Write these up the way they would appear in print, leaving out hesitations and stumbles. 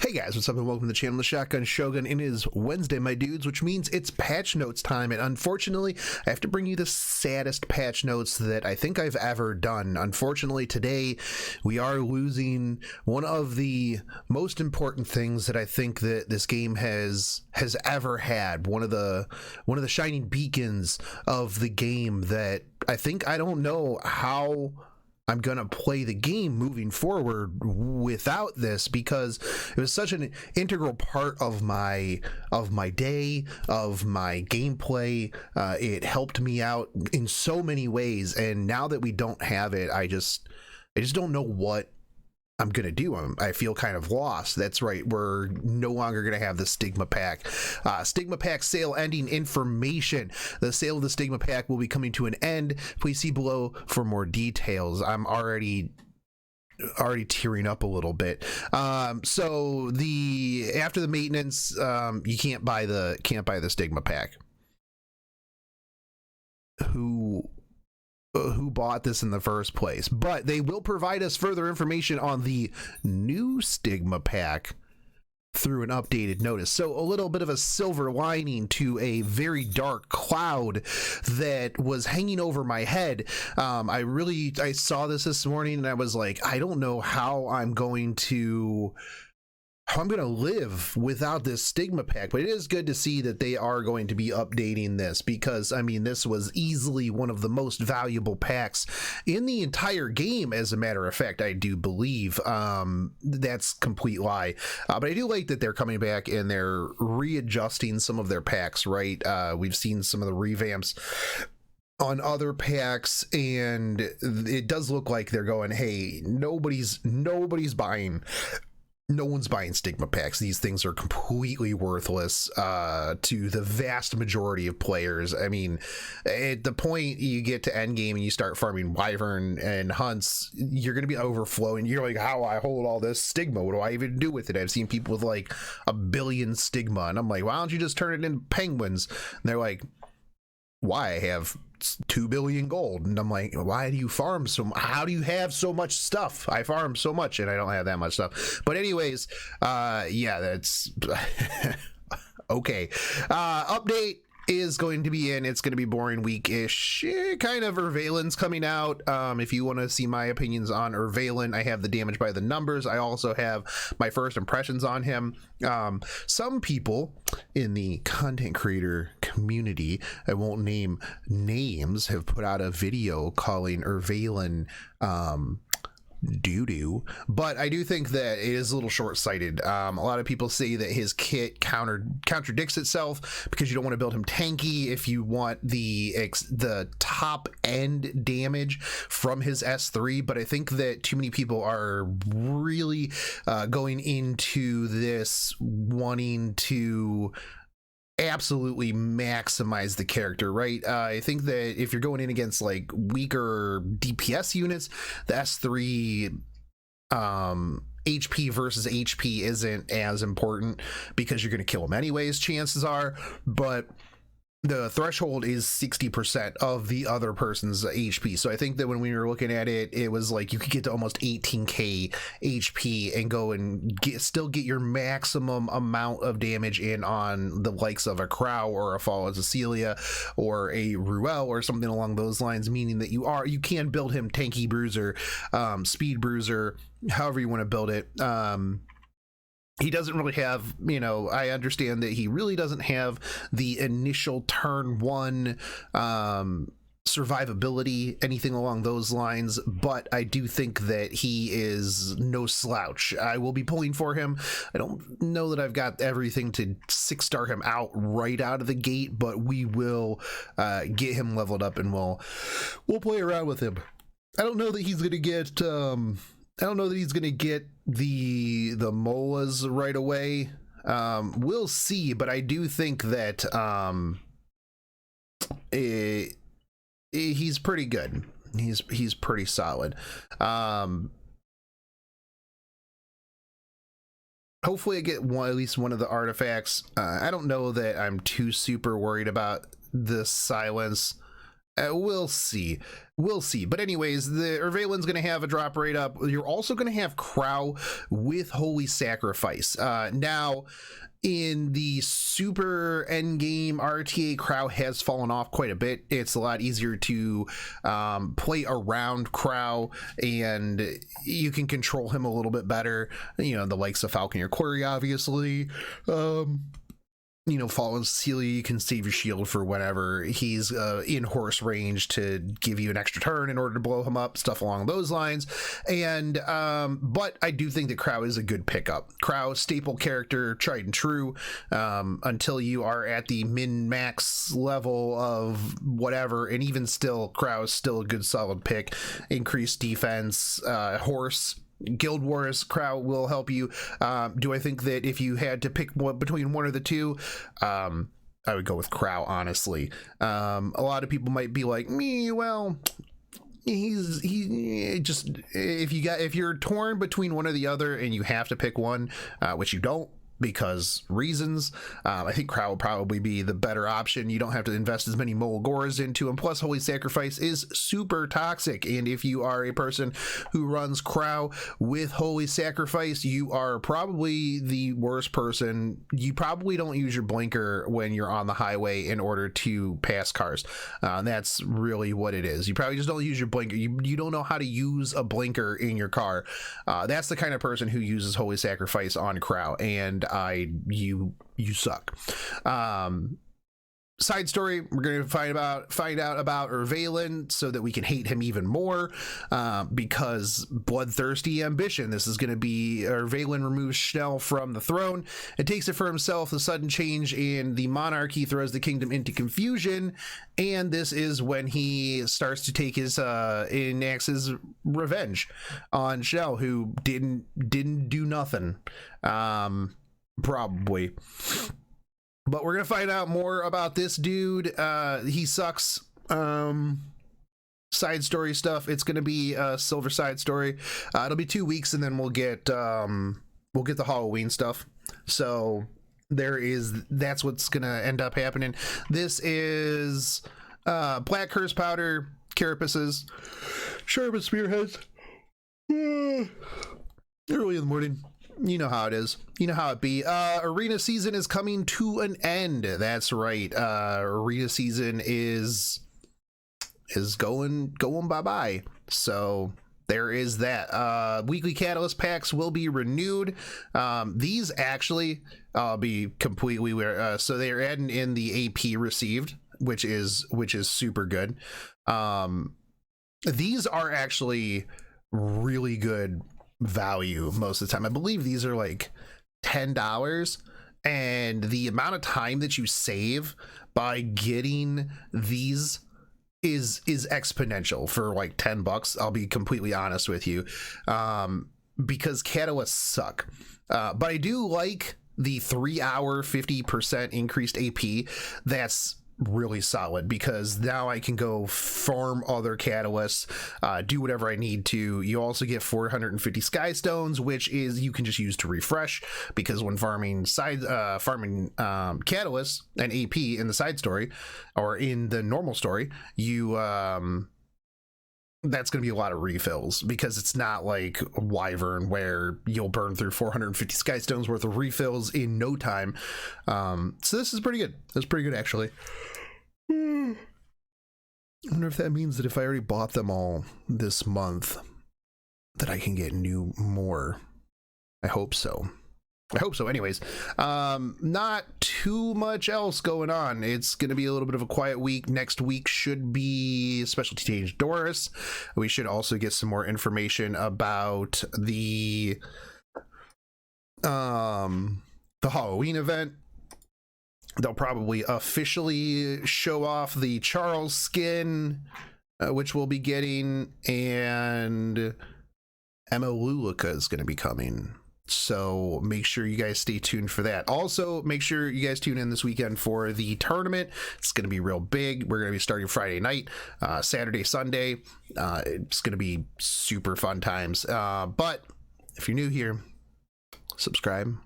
Hey guys, what's up and welcome to the channel, The Shotgun Shogun. It is Wednesday, my dudes, which means it's patch notes time, and unfortunately, I have to bring you the saddest patch notes that I think I've ever done. Unfortunately, today, we are losing one of the most important things that I think that this game has ever had. One of the shining beacons of the game that I don't know how I'm gonna play the game moving forward without this, because it was such an integral part of my day, of my gameplay. It helped me out in so many ways, and now that we don't have it, I just don't know what I'm gonna do. I feel kind of lost. That's right, we're no longer gonna have the Stigma Pack. Stigma Pack sale ending information. The sale of the Stigma Pack will be coming to an end. Please see below for more details. I'm already tearing up a little bit. So after the maintenance, you can't buy the Stigma Pack. Who bought this in the first place? But they will provide us further information on the new Stigma Pack through an updated notice. So a little bit of a silver lining to a very dark cloud that was hanging over my head. I saw this morning and I was like, I don't know how I'm going to live without this Stigma Pack, but it is good to see that they are going to be updating this, because I mean, this was easily one of the most valuable packs in the entire game. As a matter of fact, I do believe that's complete lie, but I do like that they're coming back and they're readjusting some of their packs, right? We've seen some of the revamps on other packs, and it does look like they're going, hey, nobody's buying. No one's buying Stigma Packs. These things are completely worthless to the vast majority of players. I mean, at the point you get to endgame and you start farming Wyvern and Hunts, you're going to be overflowing. You're like, how I hold all this Stigma? What do I even do with it? I've seen people with like 1 billion Stigma, and I'm like, why don't you just turn it into penguins? And they're like, why? I have 2 billion gold. And I'm like, why do you farm how do you have so much stuff? I farm so much and I don't have that much stuff. But anyways, yeah, that's okay. Update is going to be in. It's going to be boring week-ish, kind of. Urvalin's coming out. If you want to see my opinions on Urvalin, I have the damage by the numbers. I also have my first impressions on him. Some people in the content creator community, I won't name names, have put out a video calling Urvalin doo-doo, but I do think that it is a little short-sighted. A lot of people say that his kit contradicts itself, because you don't want to build him tanky if you want the top end damage from his S3, but I think that too many people are really going into this wanting to absolutely maximize the character, right? I think that if you're going in against like weaker DPS units, the S3 HP versus HP isn't as important, because you're going to kill them anyways, chances are. But the threshold is 60% of the other person's HP. So I think that when we were looking at it, it was like you could get to almost 18k HP and go and still get your maximum amount of damage in on the likes of a Crow or a Fallen Cecilia or a Ruel or something along those lines, meaning that you can build him tanky bruiser, speed bruiser, however you want to build it. He doesn't really have, I understand that he really doesn't have the initial turn one survivability, anything along those lines, but I do think that he is no slouch. I will be pulling for him. I don't know that I've got everything to 6-star him out right out of the gate, but we will get him leveled up and we'll play around with him. I don't know that he's going to get the molas right away. We'll see, but I do think that he's pretty good. He's pretty solid. Hopefully I get at least one of the artifacts. I don't know that I'm too super worried about the silence We'll see. We'll see. But anyways, the Ervalin's going to have a drop rate up. You're also going to have Crow with Holy Sacrifice. Now, in the super endgame RTA, Crow has fallen off quite a bit. It's a lot easier to play around Crow, and you can control him a little bit better. You know, the likes of Falconeer Quarry, obviously. You know, Fallen Cecilia, you can save your shield for whenever he's in horse range to give you an extra turn in order to blow him up, stuff along those lines. And but I do think that Crow is a good pickup. Crow, staple character, tried and true, until you are at the min-max level of whatever, and even still, Crow is still a good solid pick. Increased defense, horse, Guild Wars, Crow will help you. Do I think that if you had to pick between one or the two, I would go with Crow, honestly. A lot of people might be like me, well, he just, if you're torn between one or the other and you have to pick one, which you don't, because reasons, I think Crow will probably be the better option. You don't have to invest as many Molgors into him. Plus, Holy Sacrifice is super toxic, and if you are a person who runs Crow with Holy Sacrifice, you are probably the worst person. You probably don't use your blinker when you're on the highway in order to pass cars. That's really what it is. You probably just don't use your blinker. You don't know how to use a blinker in your car. That's the kind of person who uses Holy Sacrifice on Crow, and you suck. Side story, we're going to find out about Ervalin so that we can hate him even more, because bloodthirsty ambition. This is going to be Ervalin removes Schnell from the throne and takes it for himself. The sudden change in the monarchy throws the kingdom into confusion, and this is when he starts to take his enacts his revenge on Schnell, who didn't do nothing, probably. But we're gonna find out more about this dude. He sucks. Side story stuff. It's gonna be a silver side story. It'll be 2 weeks, and then we'll get the Halloween stuff. So that's what's gonna end up happening. This is Black Curse Powder, Carapaces, Sharpened Spearheads. Early in the morning. You know how it is. You know how it be. Arena season is coming to an end. That's right. Arena season is going bye-bye. So there is that. Weekly Catalyst packs will be renewed. These actually, I'll be completely weird. So they're adding in the AP received, which is super good. These are actually really good value most of the time. I believe these are like $10, and the amount of time that you save by getting these is exponential for like $10. I'll be completely honest with you, because catalysts suck, but I do like the 3 hour 50% increased AP. That's really solid, because now I can go farm other catalysts, do whatever I need to. You also get 450 sky stones, which is you can just use to refresh, because when farming catalysts and AP in the side story or in the normal story, you that's going to be a lot of refills, because it's not like Wyvern where you'll burn through 450 sky stones worth of refills in no time. So this is pretty good. That's pretty good, actually. I wonder if that means that if I already bought them all this month, that I can get more. I hope so. Anyways, not too much else going on. It's going to be a little bit of a quiet week. Next week should be Specialty Change Doris. We should also get some more information about the Halloween event. They'll probably officially show off the Charles skin, which we'll be getting, and Emma Luluka is going to be coming. So make sure you guys stay tuned for that. Also, make sure you guys tune in this weekend for the tournament. It's going to be real big. We're going to be starting Friday night, Saturday, Sunday. It's going to be super fun times. But if you're new here, subscribe,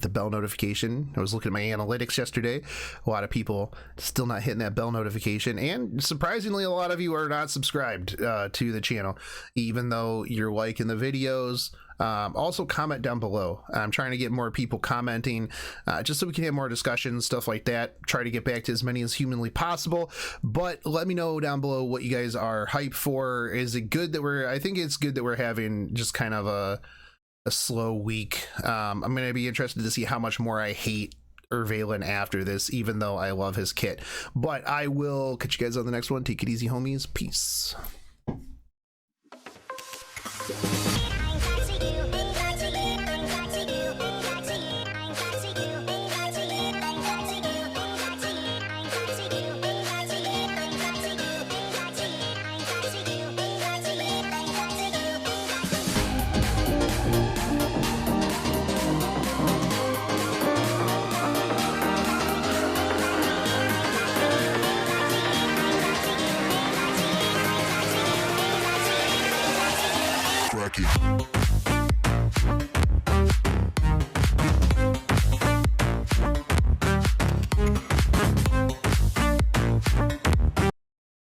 the bell notification. I was looking at my analytics yesterday. A lot of people still not hitting that bell notification, and surprisingly a lot of you are not subscribed to the channel, even though you're liking the videos. Also comment down below. I'm trying to get more people commenting, just so we can have more discussions, stuff like that. Try to get back to as many as humanly possible, but let me know down below what you guys are hyped for. Is it good that I think it's good that we're having just kind of a slow week. I'm going to be interested to see how much more I hate Irvelin after this, even though I love his kit. But I will catch you guys on the next one. Take it easy, homies. Peace. Cracky.